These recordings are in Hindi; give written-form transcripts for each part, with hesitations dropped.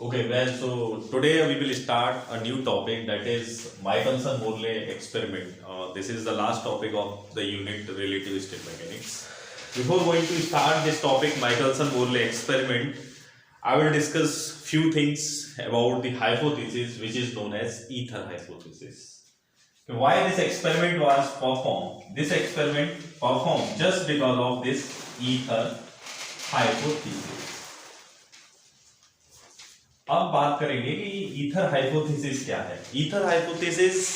Okay, well, so today we will start a new topic, that is Michelson-Morley experiment. This is the last topic of the unit relativistic mechanics. Before going to start this topic, Michelson-Morley experiment, I will discuss few things about the hypothesis which is known as ether hypothesis. Why this experiment was performed? This experiment performed just because of this ether hypothesis. अब बात करेंगे कि ईथर हाइपोथेसिस क्या है। ईथर हाइपोथेसिस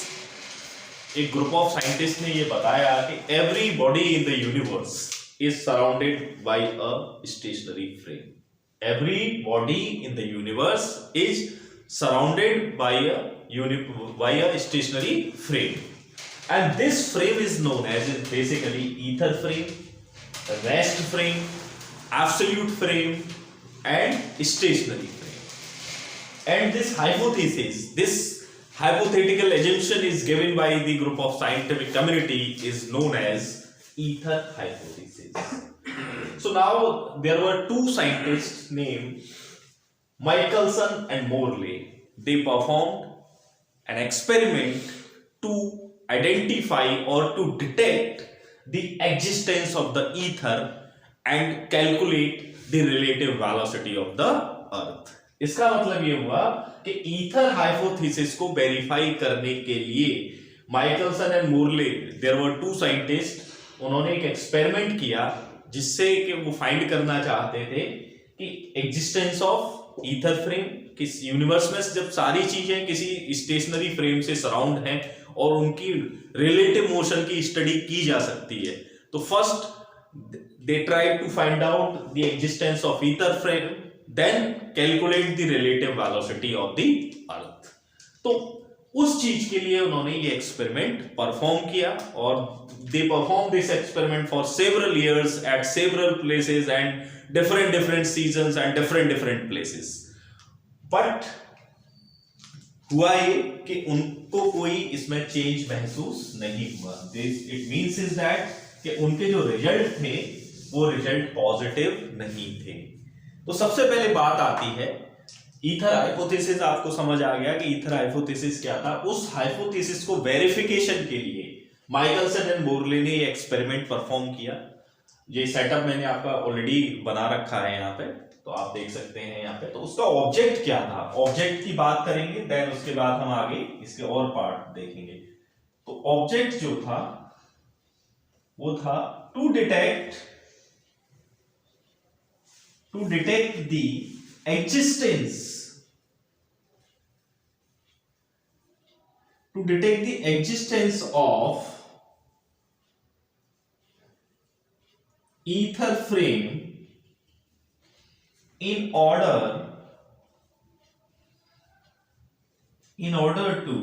एक ग्रुप ऑफ साइंटिस्ट ने ये बताया कि every body in the universe is surrounded by a stationary frame. Every body in the universe is surrounded by a stationary frame, and this frame is known as basically ether frame, rest frame, absolute frame and stationary. And this hypothetical assumption is given by the group of scientific community is known as ether hypothesis. So now there were two scientists named Michelson and Morley. They performed an experiment to identify or to detect the existence of the ether and calculate the relative velocity of the earth. इसका मतलब ये हुआ कि ईथर हाइपोथेसिस को वेरीफाई करने के लिए Michelson and Morley, there were two scientist, उन्होंने एक एक्सपेरिमेंट किया जिससे कि वो फाइंड करना चाहते थे कि एग्जिस्टेंस ऑफ ईथर फ्रेम, किस यूनिवर्स में जब सारी चीजें किसी स्टेशनरी फ्रेम से सराउंड हैं और उनकी रिलेटिव मोशन की स्टडी की जा सकती है, तो first they try to find out the existence of ether frame, then calculate the relative velocity of the earth. तो उस चीज के लिए उन्होंने ये एक्सपेरिमेंट परफॉर्म किया और they performed this experiment for several years at several places and different seasons and different places. But हुआ ये कि उनको कोई इसमें चेंज महसूस नहीं हुआ. It means is that कि उनके जो रिजल्ट थे वो रिजल्ट पॉजिटिव नहीं थे. तो सबसे पहले बात आती है ईथर हाइपोथेसिस. आपको समझ आ गया कि ईथर हाइपोथेसिस क्या था. उस हाइपोथेसिस को वेरिफिकेशन के लिए माइकलसन एंड मोरले ने ये एक्सपेरिमेंट परफॉर्म किया. ये सेटअप मैंने आपका ऑलरेडी बना रखा है यहाँ पे, तो आप देख सकते हैं यहाँ पे. तो उसका ऑब्जेक्ट क्या था, ऑब्जेक्ट की बात करेंगे, देन उसके बाद हम आगे इसके और पार्ट देखेंगे. तो ऑब्जेक्ट जो था वो था to detect the existence of ether frame in order to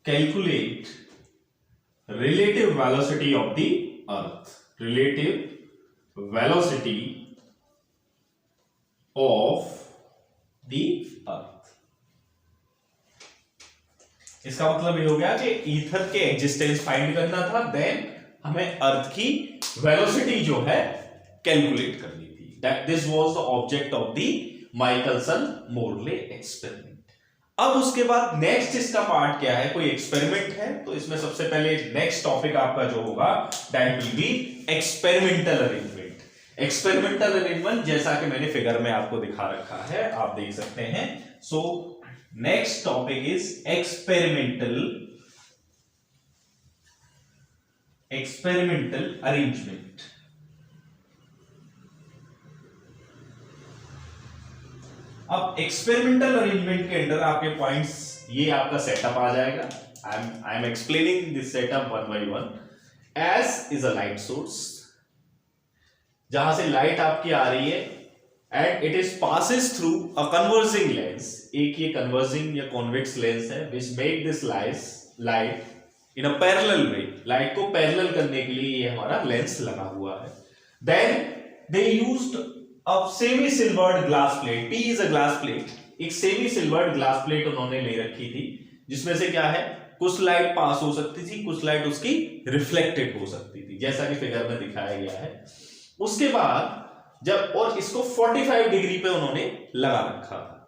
calculate relative velocity of the earth. Relative velocity of the earth. इसका मतलब ये हो गया कि ईथर के एग्जिस्टेंस फाइंड करना था, देन हमें अर्थ की वेलोसिटी जो है कैलकुलेट करनी थी. This was the object of the Michelson Morley experiment. अब उसके बाद नेक्स्ट इसका पार्ट क्या है, कोई एक्सपेरिमेंट है तो इसमें सबसे पहले नेक्स्ट टॉपिक आपका जो होगा that will B experimental arrangement. Experimental arrangement जैसा कि मैंने फिगर में आपको दिखा रखा है, आप देख सकते हैं. So next topic is experimental arrangement. अब एक्सपेरिमेंटल अरेंजमेंट के अंदर आपके पॉइंट्स, ये आपका सेटअप आ जाएगा. I am explaining this setup one by one. S is a light source, जहां से लाइट आपकी आ रही है, and it is passes through a converging lens. एक ये कन्वर्जिंग या कॉन्वेक्स लेंस है which make this light in a parallel way. Light को पैरेलल करने के लिए ये हमारा लेंस लगा हुआ है. Then they used a semi silvered glass plate. P is a glass plate. एक सेमी सिल्वर्ड ग्लास प्लेट उन्होंने ले रखी थी जिसमें से क्या है, कुछ लाइट पास हो सकती थी, कुछ लाइट उसकी रिफ्लेक्टेड हो सकती थी, जैसा कि फिगर में दिखाया गया है. उसके बाद जब, और इसको 45 डिग्री पे उन्होंने लगा रखा था।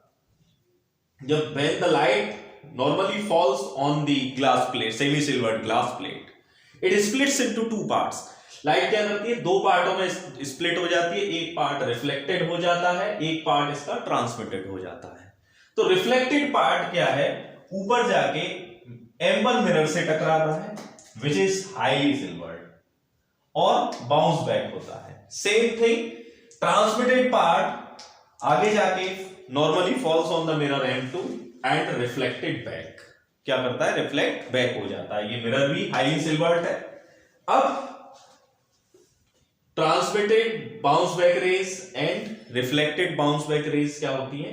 जब when the light normally falls on the glass plate, semi silvered glass plate, it splits into two parts. Light क्या करती है, दो पार्टों में स्प्लिट हो जाती है, एक पार्ट रिफ्लेक्टेड हो जाता है, एक पार्ट इसका ट्रांसमिटेड हो जाता है। तो रिफ्लेक्टेड पार्ट क्या है, ऊपर जाके M1 मिरर से टकरा रहा है विच इज हाईली सिल्वर्ड और बाउंस बैक होता है। सेम थिंग ट्रांसमिटेड पार्ट आगे जाके normally falls on the mirror M2 and reflected back, क्या करता है, रिफ्लेक्ट बैक हो जाता है। ये मिरर भी हाईली सिल्वर्ड है। अब transmitted bounce back rays and reflected bounce back rays क्या होती है,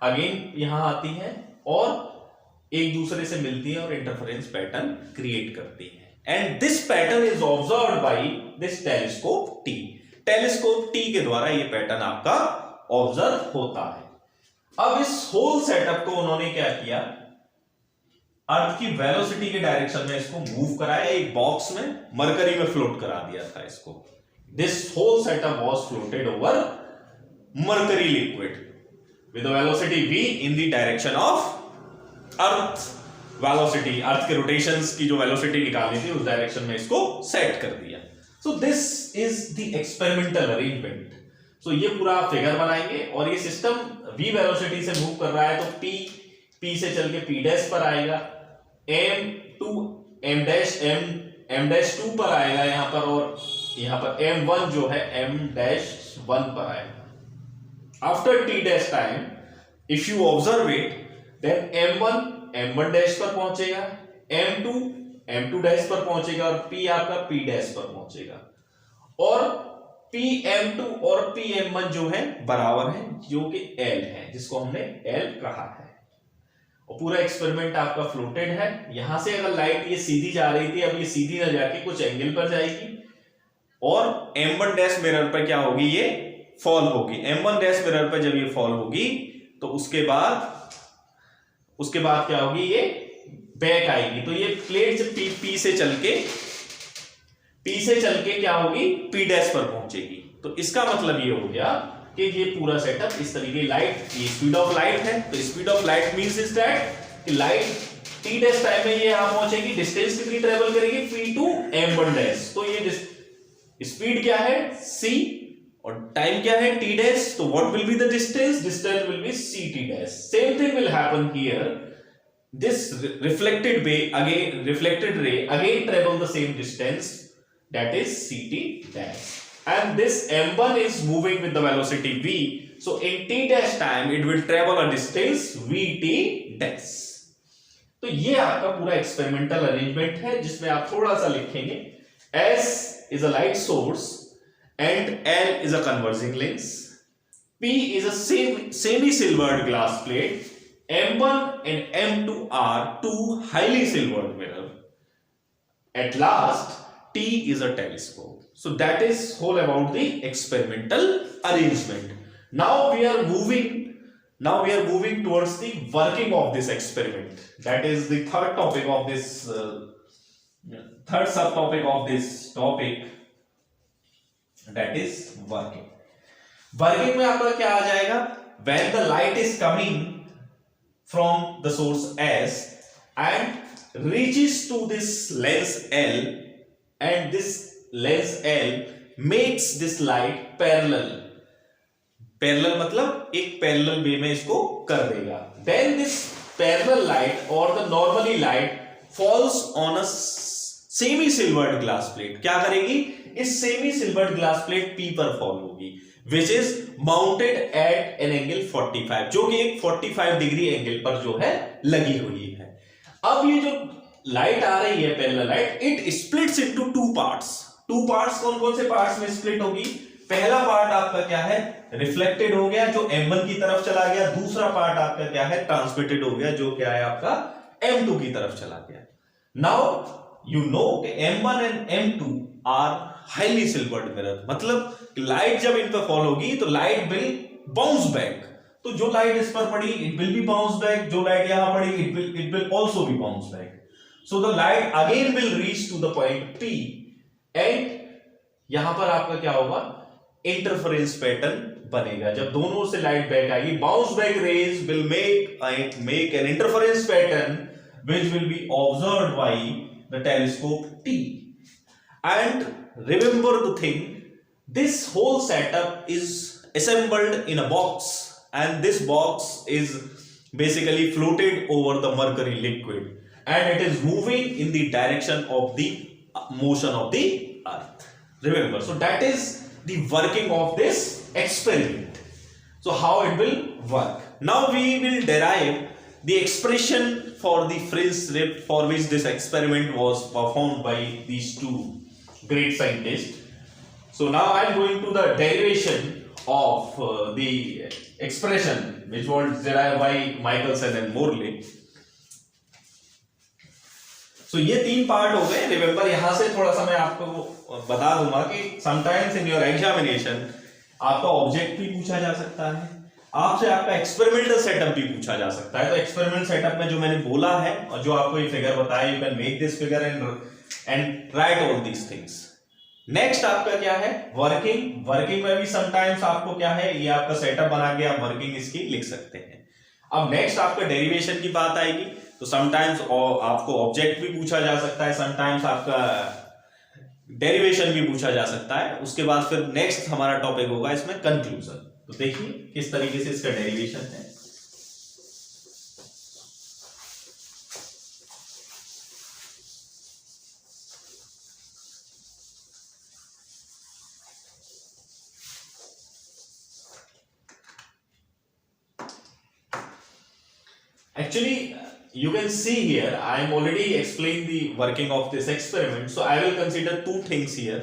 अगेन यहां आती है और एक दूसरे से मिलती है और इंटरफेरेंस पैटर्न क्रिएट करती है। And this pattern is observed by this telescope T. Telescope T के द्वारा ये पैटर्न आपका ऑब्जर्व होता है। अब इस होल सेटअप को उन्होंने क्या किया, अर्थ की वेलोसिटी के डायरेक्शन में इसको मूव कराया, एक बॉक्स में मरकरी में फ्लोट करा दिया था इसको। This whole setup was floated over mercury liquid with a velocity v in the direction of earth velocity, अर्थ के रोटेशंस की जो वेलोसिटी निकालनी थी उस डायरेक्शन में इसको सेट कर दिया। So this is the experimental arrangement. So ये पूरा फिगर बनाएंगे और ये सिस्टम v वेलोसिटी से मूव कर रहा है तो p से चल के p डैश पर आएगा, m डैश 2 पर आएगा यहां पर, और यहां पर m1 जो है m-1 पर आएगा। After t dash time if you observe it then m1 dash पर पहुंचेगा, m2 डैश पर पहुंचेगा और p आपका p डैश पर पहुंचेगा, और pm2 और pm1 जो है बराबर है, जो कि l है, जिसको हमने l कहा है। और पूरा एक्सपेरिमेंट आपका फ्लोटेड है। यहां से अगर लाइट ये सीधी जा रही थी, अब ये सीधी ना जाके कुछ एंगल पर जाएगी और M1 डैश मिरर पर क्या होगी, ये फॉल होगी। M1 डैश मिरर पर जब ये फॉल होगी तो उसके बाद क्या होगी, ये बैक आएगी। तो ये प्लेट जब P से चल के क्या होगी, P डैश पर पहुंचेगी। तो इसका मतलब ये हो गया कि ये पूरा सेटअप इस तरीके, लाइट, ये स्पीड ऑफ लाइट है, तो speed of light means is that कि लाइट t डैश टाइम में ये यहां पहुंचेगी, डिस्टेंस कितनी ट्रेवल करेगी, p टू m1 डैश। तो ये स्पीड क्या है, c, और टाइम क्या है, t डैश। तो what will be the distance will be ct dash. Same thing will happen here, this reflected ray again travel the same distance, that is ct dash, and this m1 is moving with the velocity v, so in t dash time it will travel a distance vt dash। तो ये आपका पूरा एक्सपेरिमेंटल अरेंजमेंट है जिसमें आप थोड़ा सा लिखेंगे, S is a light source and L is a converging lens, P is a semi-silvered glass plate, M1 and M2 are two highly silvered mirror, at last T is a telescope। So that is whole about the experimental arrangement. Now we are moving towards the working of this experiment. That is the third topic of this third subtopic of this topic, that is working। Working में आपका क्या आ जाएगा, when the light is coming from the source S and reaches to this lens L, and this lens L makes this light parallel मतलब एक पैरेलल वे में इसको कर देगा। Then this parallel light or the normally light falls on a semi silvered glass plate। क्या करेगी, इस semi silvered glass plate P पर फॉल होगी, which is mounted at an angle 45, जो कि एक 45 डिग्री एंगल पर जो है लगी हुई है। अब ये जो लाइट आ रही है parallel light, it splits into two parts. कौन कौन से पार्ट्स में स्प्लिट होगी, पहला पार्ट आपका क्या है, रिफ्लेक्टेड हो गया जो M1 की तरफ चला गया, दूसरा पार्ट आपका क्या है, ट्रांसमिटेड हो गया जो क्या है आपका M2 की तरफ चला गया। नाउ यू नो कि M1 and M2 are highly silvered mirror, मतलब लाइट जब इन पर फॉल होगी तो लाइट विल बाउंस बैक। तो जो लाइट इस पर पड़ी it will be bounce back, जो लाइट यहां पड़ी it will also be bounce back. So the light again will reach to the point P, and यहां पर आपका क्या होगा, इंटरफेरेंस पैटर्न बनेगा। जब दोनों से लाइट बैक आएगी, bounce back rays will make an interference pattern which will be observed by the telescope T. And remember the thing, this whole setup is assembled in a box, and this box is basically floated over the mercury liquid, and it is moving in the direction of the motion of the earth. Remember, so that is the working of this experiment. So how it will work? Now we will derive the expression for the fringe drift for which this experiment was performed by these two great scientists. So now I am going to the derivation of the expression which was derived by Michelson and Morley. So ये तीन पार्ट हो गए। रिमेंबर, यहां से थोड़ा सा मैं आपको बता दूंगा कि समटाइम्स इन योर एग्जामिनेशन आपका ऑब्जेक्ट भी पूछा जा सकता है, आपसे आपका एक्सपेरिमेंटल सेटअप भी पूछा जा सकता है। तो एक्सपेरिमेंट सेटअप में जो मैंने बोला है और जो आपको ये फिगर बताया, you can make this figure and write all these things. Next आपका क्या है? वर्किंग। वर्किंग में भी समटाइम्स आपको क्या है, ये आपका सेटअप बना के आप वर्किंग इसकी लिख सकते हैं। अब नेक्स्ट आपका डेरिवेशन की बात आएगी, तो समटाइम्स आपको ऑब्जेक्ट भी पूछा जा सकता है, समटाइम्स आपका डेरिवेशन भी पूछा जा सकता है। उसके बाद फिर नेक्स्ट हमारा टॉपिक होगा इसमें कंक्लूजन। तो देखिए किस तरीके से इसका डेरिवेशन है। Actually, you can see here, I am already explained the working of this experiment, so I will consider two things here.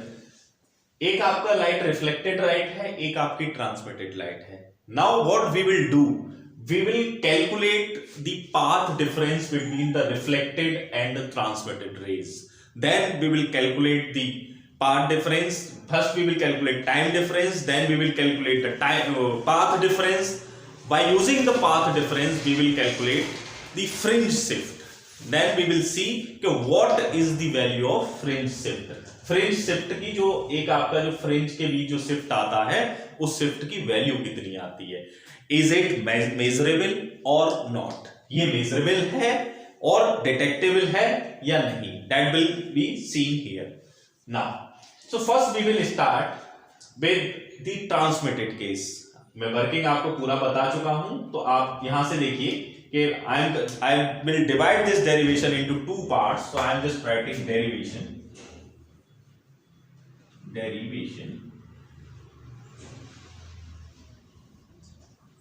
एक आपका लाइट रिफ्लेक्टेड लाइट है, एक आपकी ट्रांसमिटेड लाइट है। Now what we will do, we will calculate the path difference between the reflected and the transmitted rays. Then we will calculate the path difference. First we will calculate time difference, then we will calculate the path difference. By using the path difference we will calculate the fringe shift. Then we will see कि what is the value of fringe shift. Fringe shift की जो एक आपका जो फ्रिंज के बीच जो शिफ्ट आता है, उस शिफ्ट की वैल्यू कितनी आती है। इज इट मेजरेबल और नॉट, ये मेजरेबल है और डिटेक्टेबल है या नहीं, that will be seen here now. So first we will start with the transmitted case. मैं वर्किंग आपको पूरा बता चुका हूं, तो आप यहां से देखिए कि I will divide this derivation into two parts, so I am just writing derivation।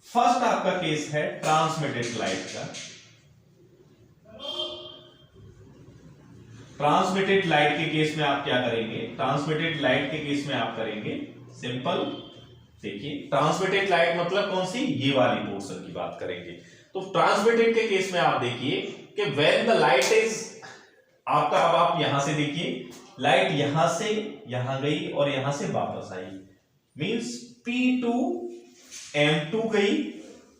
First आपका केस है ट्रांसमिटेड लाइट का। ट्रांसमिटेड लाइट के केस में आप क्या करेंगे? ट्रांसमिटेड लाइट के केस में आप करेंगे सिंपल, देखिए ट्रांसमिटेड लाइट मतलब कौन सी, ये वाली पोर्शन की बात करेंगे। तो ट्रांसमिटेड के केस में आप देखिए कि व्हेन द लाइट इज आपका, अब आप यहां से देखिए लाइट यहां से यहां गई और यहां से वापस आई, मींस P2 M2 गई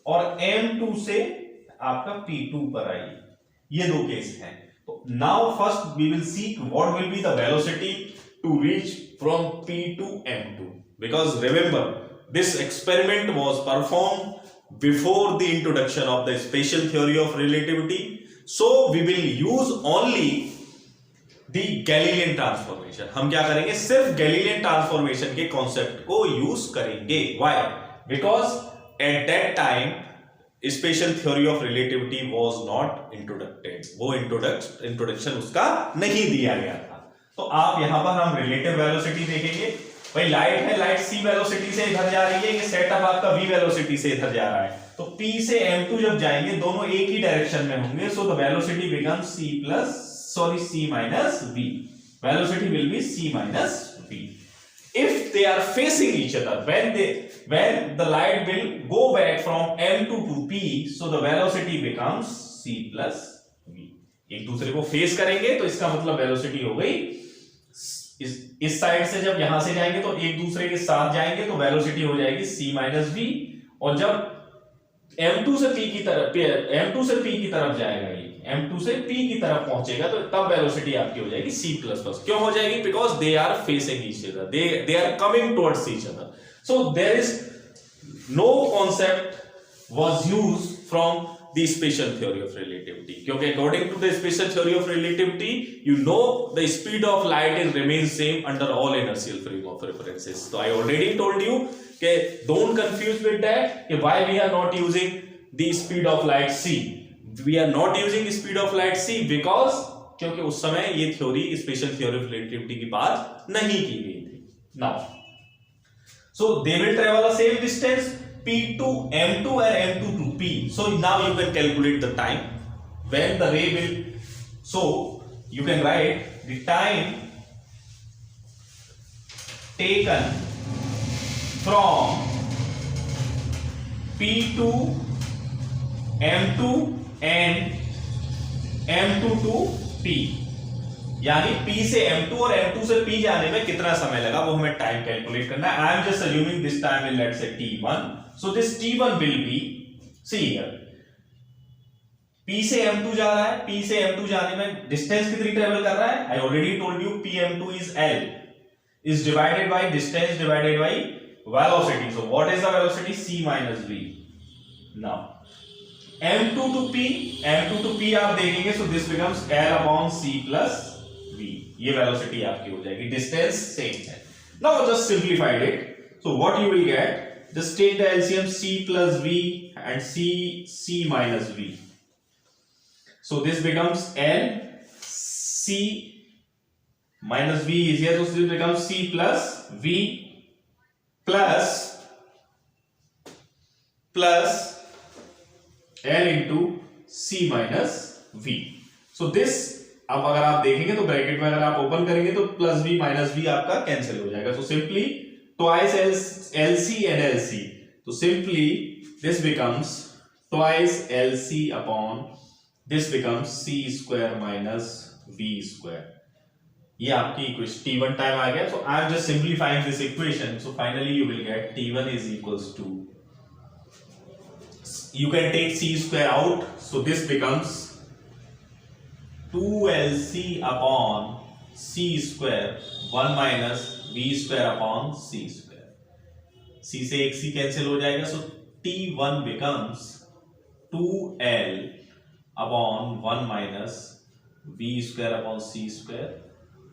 और M2 से आपका P2 पर आई, ये दो केस हैं। तो now first we will see what will be the velocity to reach from P to M2, because remember this experiment was performed before the introduction of the special theory of relativity, so we will use only the Galilean transformation. हम क्या करेंगे? सिर्फ गैलीलियन ट्रांसफॉर्मेशन के कॉन्सेप्ट को यूज करेंगे। Why? Because at that time special theory of relativity was not introducted, वो इंट्रोडक्शन उसका नहीं दिया गया था। तो आप यहां पर हम रिलेटिव वेलोसिटी देखेंगे। भाई लाइट है, लाइट c वेलोसिटी से इधर जा रही है, ये सेटअप आपका v वेलोसिटी से इधर जा रहा है। तो p से m2 जब जाएंगे दोनों एक ही डायरेक्शन में होंगे, so the velocity becomes c minus v. Velocity will be c minus v. If they are facing each other, when the light will go back from m2 to p, so the velocity becomes c plus v. एक दूसरे को फेस करेंगे तो इसका मतलब वेलोसिटी हो गई, इस साइड से जब यहां से जाएंगे तो एक दूसरे के साथ जाएंगे तो वेलोसिटी हो जाएगी c minus v, और जब m2 से p की तरफ जाएगा, ये m2 से p की तरफ पहुंचेगा तो तब वेलोसिटी आपकी हो जाएगी c++। क्यों हो जाएगी? Because they are facing each other, they are coming towards each other. So there is no concept was used from the special theory of relativity, क्योंकि according to the special theory of relativity, you know the speed of light is remains same under all inertial frame of references. So I already told you कि don't confuse with that कि why we are not using the speed of light c. We are not using the speed of light c because क्योंकि उस समय ये theory special theory of relativity की बात नहीं की गई थी. Now, so they will travel the same distance p to m2 and m2 to p. So now you can calculate the time when the ray will. So you can write the time taken from p to m2 and m2 to p. यानी P से M2 और M2 से P जाने में कितना समय लगा वो हमें टाइम कैलकुलेट करना है. आई am just assuming this time is let's say T1. So this T1 will be, see here, P से M2 जा रहा है. P से M2 जाने में डिस्टेंस कितनी ट्रेवल कर रहा है? I already told you PM2 is L is divided by distance divided by velocity. So what is the velocity? C minus V. Now M2 to P आप देखेंगे, so this becomes L upon C plus V. ये वेलोसिटी आपकी हो जाएगी, डिस्टेंस सेम है. Now just simplified it. So what you will get? Just take the LCM C plus V and C minus V. So this becomes L, C minus V is here, so this becomes C plus V plus L into C minus V. So this, अब अगर आप देखेंगे तो ब्रैकेट में अगर आप ओपन करेंगे तो प्लस v माइनस v आपका कैंसिल हो जाएगा. So simply twice LC and LC. तो simply this becomes twice LC upon this becomes C square minus V square. ये आपकी इक्वेशन T1 टाइम आ गया. So I am just simplifying this equation. So finally you will get T1 is equals to, you can take C square out, so this becomes 2LC upon C square 1 minus V square upon C square. C से एक C कैंसिल हो जाएगा, so T1 becomes 2L upon 1 minus V square upon C square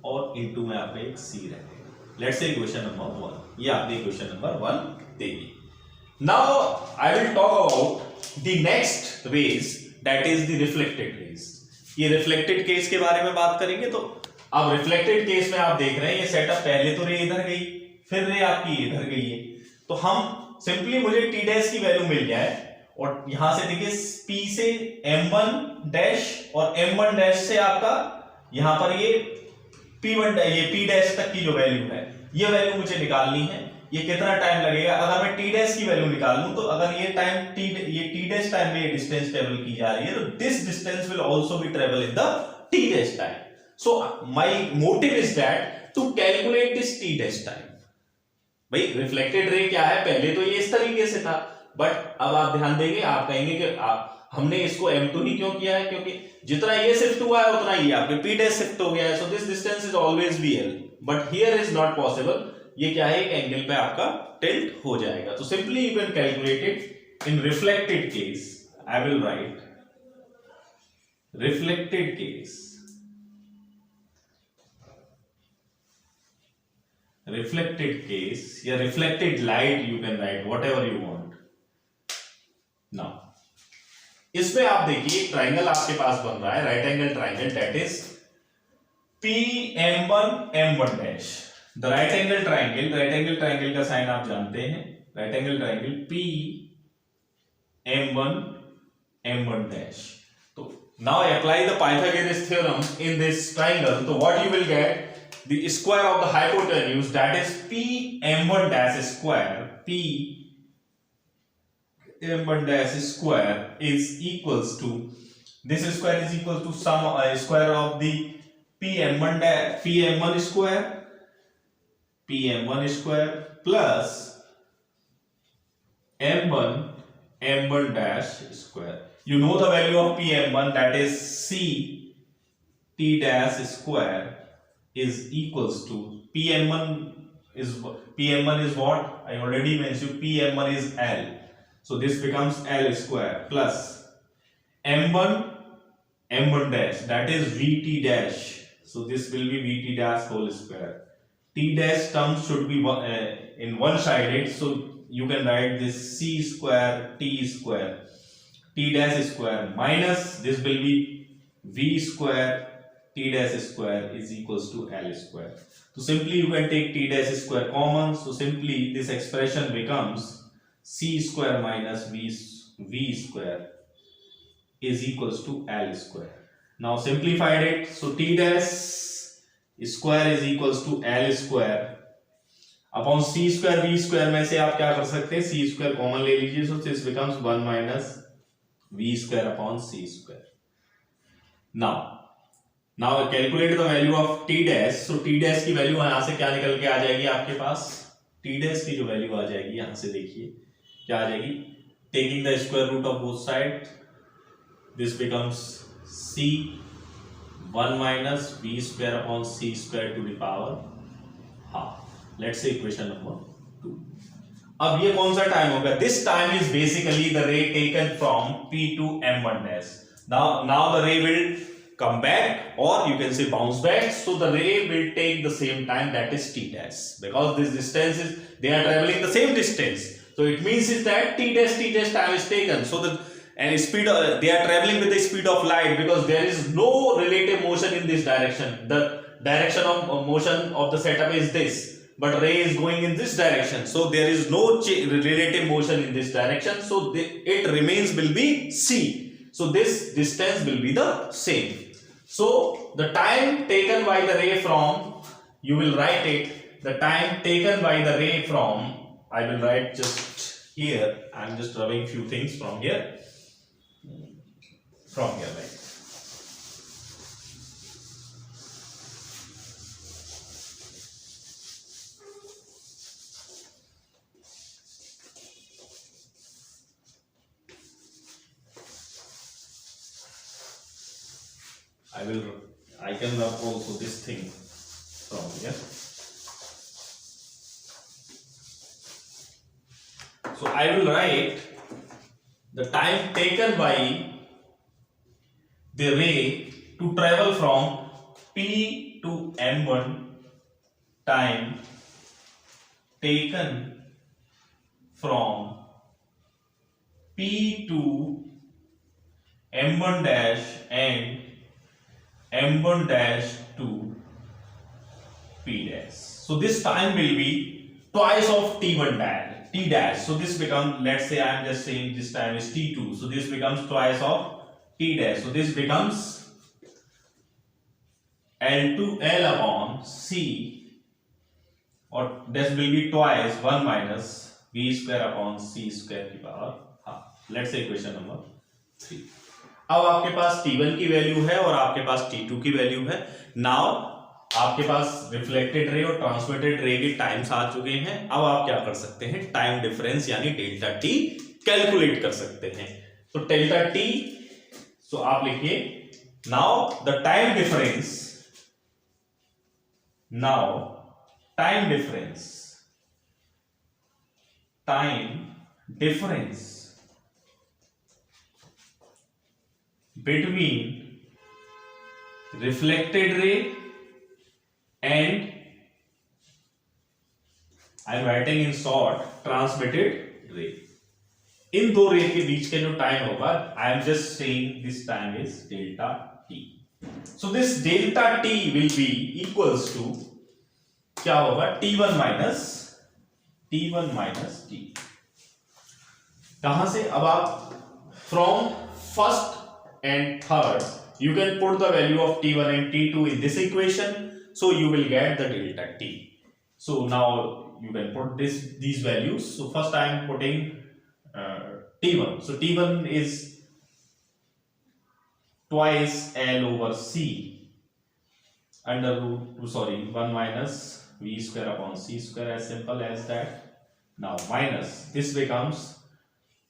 और into में आपका एक C रहेगा. Let's say equation number 1. ये आपने equation number 1 देगी. Now I will talk about the next rays, that is the reflected rays. ये reflected case के बारे में बात करेंगे. तो अब reflected case में आप देख रहे हैं ये सेटअप, पहले तो रे इधर गई, फिर रे आपकी इधर गई है. तो हम सिंपली, मुझे टी डैश की वैल्यू मिल गया है और यहां से देखिए P से M1 डैश और M1 डैश से आपका यहां पर ये P1 ये P डैश तक की जो वैल्यू है, ये वैल्यू मुझे निकालनी है. ये कितना टाइम लगेगा? अगर मैं टी डैश की वैल्यू निकाल लूं तो अगर ये टी डैश टाइम में ये डिस्टेंस ट्रेवल की जा रही है, तो this distance will also be travel in the T dash time. So my motive is that to calculate this T dash time. भाई रिफ्लेक्टेड रे क्या है? पहले तो ये इस तरीके से था, बट अब आप ध्यान देंगे, आप कहेंगे कि हमने इसको M2 ही क्यों किया है, क्योंकि जितना ये शिफ्ट हुआ है उतना ये आपके P डैश शिफ्ट हो गया है. So this distance is always be L, but here is not possible. ये क्या है, एक एंगल पे आपका टिल्ट हो जाएगा. तो simply you can calculate it in reflected case. I will write reflected case. Reflected case या reflected light, you can write whatever you want. Now इसमें आप देखिए ट्राइंगल आपके पास बन रहा है, right angle triangle, that is PM1 M1 dash. The right angle triangle का साइन आप जानते हैं, right angle triangle PM1 M1 dash. तो now apply the Pythagoras theorem in this triangle. तो what you will get, the square of the hypotenuse, that is PM1 dash square, PM1 dash square is equals to, this square is equal to sum square of the PM1 square plus M1 dash square. You know the value of PM1, that is C T dash square is equals to PM1 is Pm1 is what? I already mentioned Pm1 is L. So this becomes L square plus M1 M1 dash, that is Vt dash. So this will be Vt dash whole square. T dash terms should be in one sided, so you can write this C square T square, T dash square minus this will be V square T dash square is equals to L square. So simply you can take T dash square common, so simply this expression becomes C square minus V square is equals to L square. Now simplified it, so T dash square is equals to L square upon C square V square में से आप क्या कर सकते हैं, C square कॉमन ले लीजिए, so this becomes 1 minus V square upon C square. Now calculate the value of T dash. So T dash की वैल्यू यहाँ से क्या निकल के आ जाएगी आपके पास, T dash की जो वैल्यू आ जाएगी यहाँ से देखिए क्या आ जाएगी, taking the square root of both sides, this becomes C 1 minus V square upon C square to the power half. Let's say equation number 2. अब ये कौन सा टाइम होगा, this time is basically the ray taken from P to M1 dash. Now the ray will come back, or you can say bounce back, so the ray will take the same time, that is T dash, because this distance is, they are traveling the same distance, so it means is that T dash time is taken, so the and speed they are traveling with the speed of light, because there is no relative motion in this direction. The direction of motion of the setup is this, but ray is going in this direction, so there is no relative motion in this direction, so it remains will be C. So this distance will be the same. So the time taken by the ray from, you will write it, the time taken by the ray from, I will write just here, I am just rubbing few things from here, right. I can rub also this thing from here. So I will write the time taken by the ray to travel from P to M1, time taken from P to M1 dash and M1 dash to P dash. So this time will be twice of T1 dash, T dash. So this becomes, let's say I am just saying this time is T2. So this becomes twice of T dash. So this becomes L upon C, or this will be twice 1 minus V square upon C square की power half. Let's say equation number 3. अब आपके पास T1 की वैल्यू है और आपके पास T2 की वैल्यू है. नाउ आपके पास रिफ्लेक्टेड रे और ट्रांसमिटेड रे के टाइम्स आ चुके हैं. अब आप क्या कर सकते हैं, टाइम डिफरेंस यानी डेल्टा टी कैलकुलेट कर सकते हैं. तो डेल्टा टी, सो आप लिखिए now the time difference, time difference between reflected ray and, I am writing in short, transmitted ray. इन दो रे के बीच के जो टाइम होगा, I am just saying this time is delta T. So this delta T will be equals to क्या होगा, T1 माइनस टी. कहां से, अब आप from first and third you can put the value of T1 and T2 in this equation, so you will get the delta T. So now you can put these values. So first I am putting T1. So T1 is twice L over C under root 1 minus V square upon C square, as simple as that. Now minus this becomes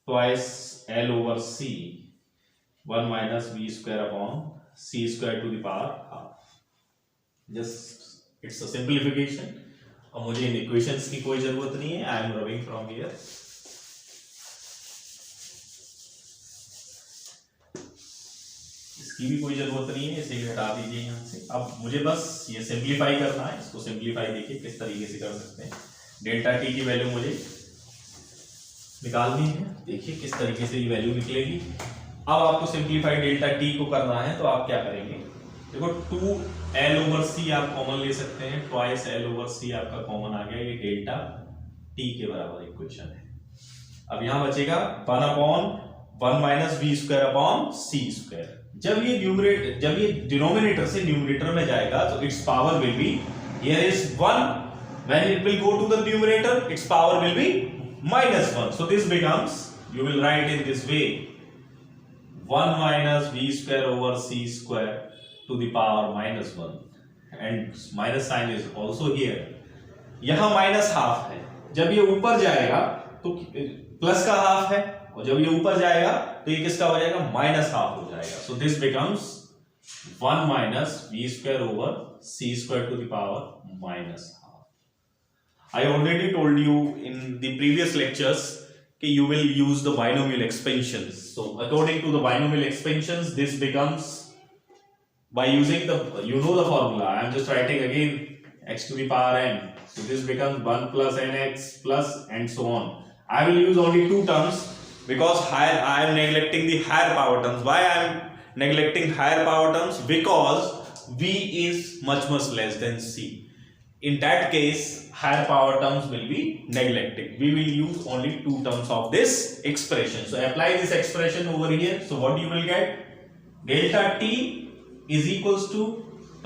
twice L over C 1 minus V square upon C square to the power half. Just it's a simplification. और मुझे इन इक्वेशंस की कोई जरूरत नहीं है, I am rubbing from here. इसकी भी कोई जरूरत नहीं है, इसे भी हटा दीजिए यहां से। अब मुझे बस ये सिंप्लीफाई करना है, इसको सिंप्लीफाई देखिए किस तरीके से कर सकते हैं। डेल्टा टी की वैल्यू मुझे निकालनी है, देखिए किस तरीके से ये वैल्यू निकलेगी। अब आपको सिंप्लीफाई डेल्टा टी को करना है, तो आप क्या करेंगे, देखो 2l/c आप कॉमन ले सकते हैं, ट्वाइस l/c आपका कॉमन आ गया, ये डेल्टा टी के बराबर इक्वेशन है। अब यहां बचेगा 1/1 - v²/c²। जब ये डिनोमिनेटर से न्यूमरेटर में जाएगा तो it's power will be, here is 1, when it will go to the numerator its power will be -1, so this becomes, you will write in this way, 1 - v²/c² to the power -1, and minus sign is also here। यहां -½ है, जब ये ऊपर जाएगा तो प्लस का हाफ है, और जब ये ऊपर जाएगा तो ये किसका हो जाएगा, -½ हो जाएगा। so this becomes 1 - v²/c² to the power -½ I already told you in the previous lectures that you will use the binomial expansions. So according to the binomial expansions, this becomes, by using the, you know the formula, I am just writing again, x to the power n. So this becomes 1 + nx plus and so on. I will use only two terms because I am neglecting the higher power terms. Why I am neglecting higher power terms? Because v is much less than c. In that case, higher power terms will be neglected. We will use only two terms of this expression. So apply this expression over here. So what you will get? Delta t is equals to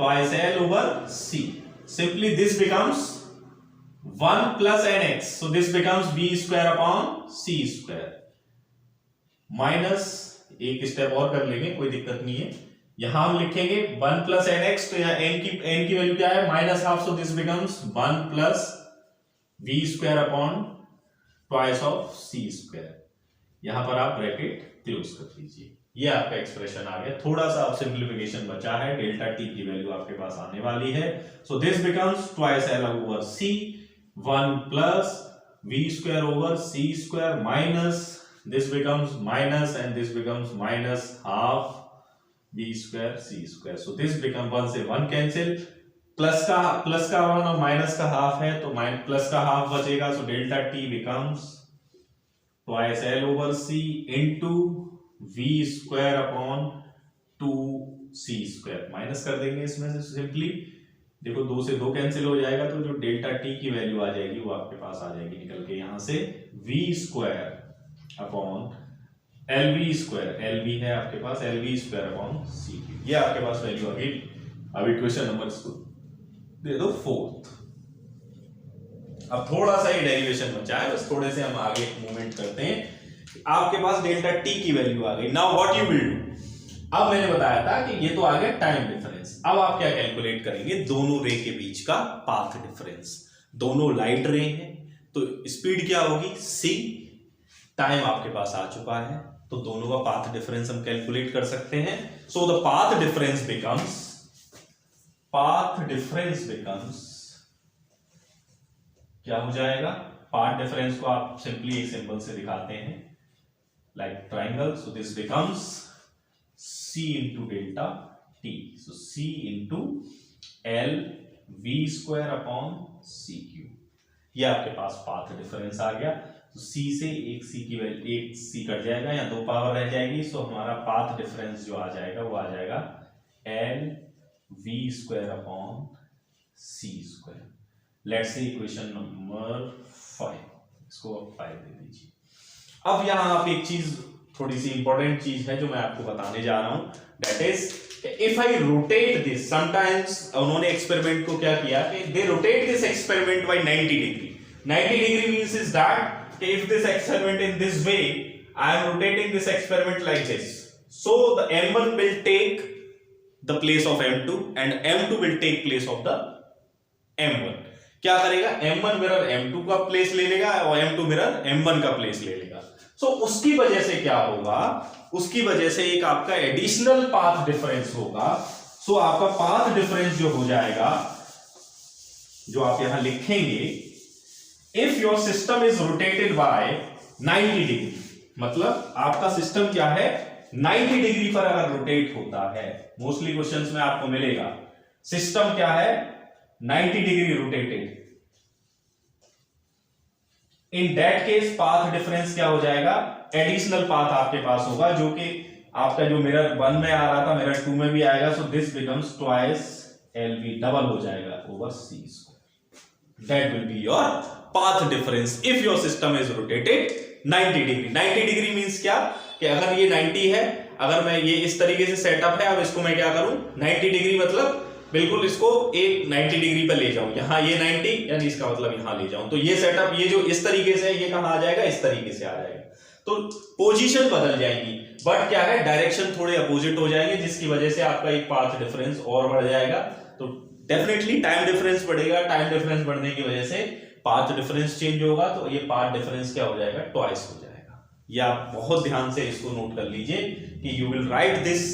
twice l/c. Simply this becomes 1 + nx. So this becomes v²/c²। Minus एक स्टेप और कर लेंगे, कोई दिक्कत नहीं है। यहां हम लिखेंगे 1 + nx, तो यहाँ n की वैल्यू क्या है, -½ so this becomes 1 + v²/twice of c²। यहां पर आप ब्रैकेट क्लोज कर दीजिए, ये आपका एक्सप्रेशन आ गया। थोड़ा सा अब सिंप्लीफिकेशन बचा है, डेल्टा टी की वैल्यू आपके पास आने वाली है। So this becomes twice l/c, 1 + v²/c² minus this becomes minus and this becomes -½ v²/c²। so this become 1 से 1 कैंसिल, प्लस का 1 और माइनस का हाफ है, तो प्लस का हाफ बचेगा। So delta T becomes twice l/c into v²/2c²। Minus कर देंगे इसमें से सिंपली, देखो 2 से 2 कैंसिल हो जाएगा, तो जो डेल्टा टी की वैल्यू आ जाएगी वो आपके पास आ जाएगी निकल के यहां से v²/LV², LV है आपके पास, LV²/c²। ये आपके पास वैल्यू आ गई। अब इक्वेशन नंबर इसको दे दो 4th। अब थोड़ा सा ही डेरिवेशन बचा है, बस थोड़े से हम आगे मूवमेंट करते हैं। आपके पास डेल्टा टी की वैल्यू आ गई। Now what you will do, अब मैंने बताया था कि ये तो आ गया टाइम डिफरेंस। अब आप क्या कैलकुलेट करेंगे, दोनों रे के बीच का पाथ डिफरेंस। दोनों लाइट रे हैं तो स्पीड क्या होगी, c, टाइम आपके पास आ चुका है, तो दोनों का पाथ डिफरेंस हम कैलकुलेट कर सकते हैं। So the path difference becomes क्या हो जाएगा, पाथ डिफरेंस को आप सिंपली एक सिंबल से दिखाते हैं, like triangle. So this becomes c into delta t, so c into l v²/c³। ये आपके पास पाथ डिफरेंस आ गया। तो c से एक c की वैल्यू, एक c कट जाएगा या 2 पावर रह जाएगी, सो हमारा पाथ डिफरेंस जो आ जाएगा वो आ जाएगा l v²/c²। Let's say equation number 5, इसको आप 5 दे दीजिए। अब यहां आप एक चीज, थोड़ी सी इंपॉर्टेंट चीज है जो मैं आपको बताने जा रहा हूं, that is if I rotate this. Sometimes उन्होंने एक्सपेरिमेंट को क्या किया कि they rotate this experiment by 90 degree. 90 degree means is that if this experiment in this way, I am rotating this experiment like this, so the m1 will take the place of m2 and m2 will take place of the m1। क्या करेगा, m1 मिरर m2 का प्लेस ले लेगा और m2 मिरर m1 का प्लेस ले लेगा। सो उसकी वजह से क्या होगा, उसकी वजह से एक आपका एडिशनल पाथ डिफरेंस होगा। सो आपका पाथ डिफरेंस जो हो जाएगा जो आप यहां लिखेंगे, if your system is rotated bye 90 degree, मतलब आपका सिस्टम क्या है 90 डिग्री पर अगर रोटेट होता है, मोस्टली क्वेश्चंस में आपको मिलेगा सिस्टम क्या है 90 degree rotated, in that case path difference क्या हो जाएगा, एडिशनल पाथ आपके पास होगा, जो कि आपका जो मिरर 1 में आ रहा था मिरर 2 में भी आएगा, so this becomes twice LV, double हो जाएगा over C square, that will be your path difference if your system is rotated 90 degree. 90 degree means क्या कि अगर ये 90 है, अगर मैं ये इस तरीके से सेटअप है, अब इसको मैं क्या करूं 90 डिग्री मतलब बिल्कुल इसको एक 90 डिग्री पे ले जाऊं, यहां ये 90 यानी इसका मतलब यहां ले जाऊं, तो ये सेटअप ये जो इस तरीके से है ये कहां आ जाएगा, इस तरीके से आ जाएगा, तो पोजीशन बदल जाएगी, बट क्या है डायरेक्शन थोड़े अपोजिट हो जाएंगे, जिसकी वजह से आपका एक पाथ डिफरेंस और बढ़ जाएगा, तो डेफिनेटली टाइम डिफरेंस बढ़ेगा, टाइम डिफरेंस बढ़ने की वजह से पाथ डिफरेंस चेंज होगा, तो ये पाथ डिफरेंस क्या हो जाएगा, ट्वाइस हो जाएगा। ये आप बहुत ध्यान से इसको नोट कर लीजिए कि you will right this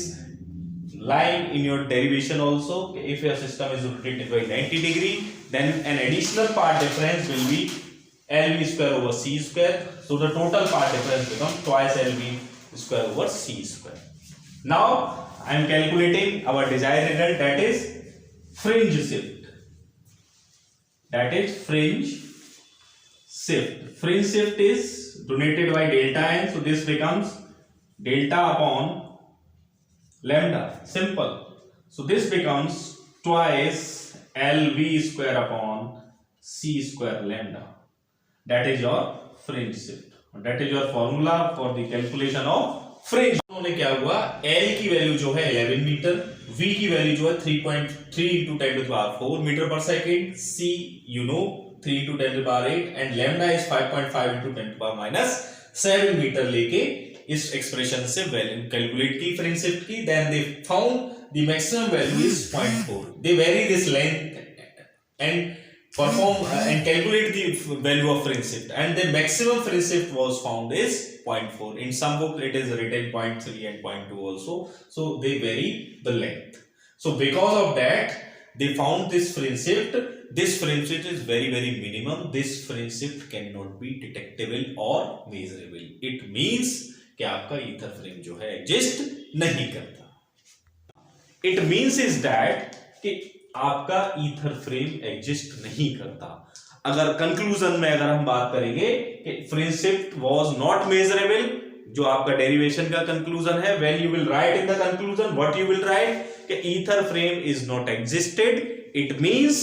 line in your derivation also, if your system is rotated by 90 degree, then an additional path difference will be LV square over C square, so the total path difference becomes twice LV square over C square. Now I am calculating our desired result, that is fringe shift, that is fringe shift. Fringe shift is denoted by delta n, so this becomes delta upon lambda, simple, so this becomes twice LV square upon C square lambda, that is your fringe shift, that is your formula for the calculation of fringe। उन्होंने क्या हुआ, L की वैल्यू जो है 11 मीटर, V की वैल्यू जो है 3.3 into 10 to the power 4 metre पर second, C you know 3 into 10 to the power 8 and lambda is 5.5 into 10 to the power minus 7 metre लेके इस एक्सप्रेशन से वैल्यू कैलकुलेट की फ्रिंज शिफ्ट की, then they found the maximum value is 0.4, they vary this length and perform and calculate the value of fringe shift, and the maximum fringe shift was found is 0.4, in some book it is written 0.3 and 0.2 also, so they vary the length, so because of that they found this fringe shift. This fringe shift is very minimum, this fringe shift cannot be detectable or measurable, it means कि आपका ईथर फ्रेम जो है एग्जिस्ट नहीं करता, इट मींस इज दैट कि आपका ईथर फ्रेम एग्जिस्ट नहीं करता। अगर कंक्लूजन में अगर हम बात करेंगे कि fringe shift was not measurable, जो आपका डेरिवेशन का कंक्लूजन है, when you will write in the conclusion what you will write कि ether frame is not existed, it means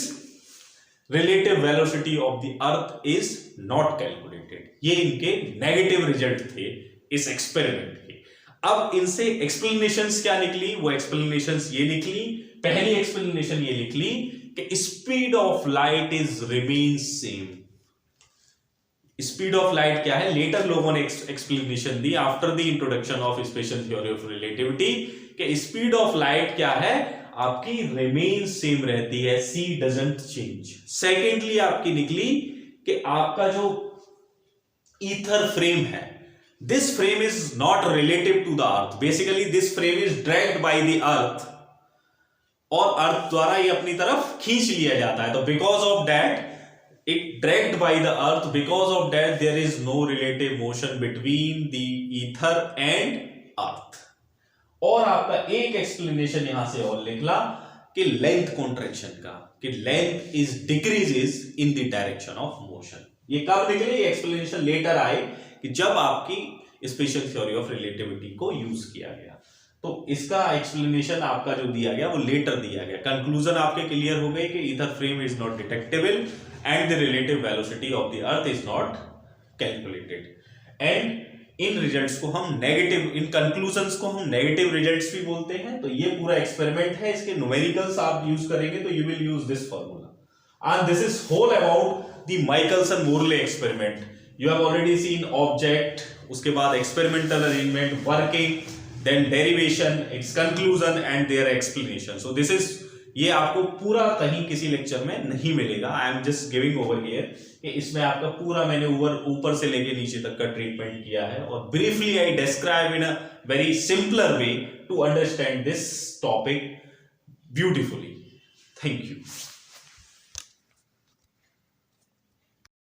relative velocity of the earth is not calculated. ये इनके नेगेटिव रिजल्ट थे इस एक्सपेरिमेंट के। अब इनसे एक्सप्लेनेशंस क्या निकली, वो एक्सप्लेनेशंस ये निकली, पहली एक्सप्लेनेशन ये निकली कि speed of light is remain same. Speed of light क्या है, लेटर लोगों ने explanation the after the introduction of special theory of relativity कि स्पीड ऑफ लाइट क्या है, आपकी रिमेन सेम रहती है, सी डजंट चेंज। सेकेंडली आपकी निकली कि आपका जो ईथर फ्रेम है, this frame is not relative to the earth, basically this frame is dragged by the earth और अर्थ द्वारा ये अपनी तरफ खींच लिया जाता है, तो because of that it dragged by the earth, because of that there is no relative motion between the ether and earth। और आपका एक एक्सप्लेनेशन यहां से और निकला कि लेंथ कॉन्ट्रैक्शन का, कि length is decreases in the direction of motion. ये कब निकले, ये एक्सप्लेनेशन लेटर आए कि जब आपकी स्पेशल थ्योरी ऑफ रिलेटिविटी को यूज किया गया, तो इसका एक्सप्लेनेशन आपका जो दिया गया वो लेटर दिया गया। कंक्लूजन आपके क्लियर हो गए कि ether frame is not detectable and the relative velocity of the earth is not calculated, and in results को हम नेगेटिव, इन कंक्लूजन्स को हम नेगेटिव रिजल्ट्स भी बोलते हैं। तो ये पूरा एक्सपेरिमेंट है, इसके न्यूमेरिकल्स आप यूज करेंगे तो you will use this formula, and this is whole about the Michelson Morley experiment. You have already seen object, उसके बाद experimental arrangement, working, then derivation, its conclusion and their explanation. So this is, ये आपको पूरा कहीं किसी लेक्चर में नहीं मिलेगा। I am just giving over here कि इसमें आपका पूरा मैंने ऊपर से लेके नीचे तक का ट्रीटमेंट किया है, और briefly I describe in a very simpler way to understand this topic beautifully. Thank you.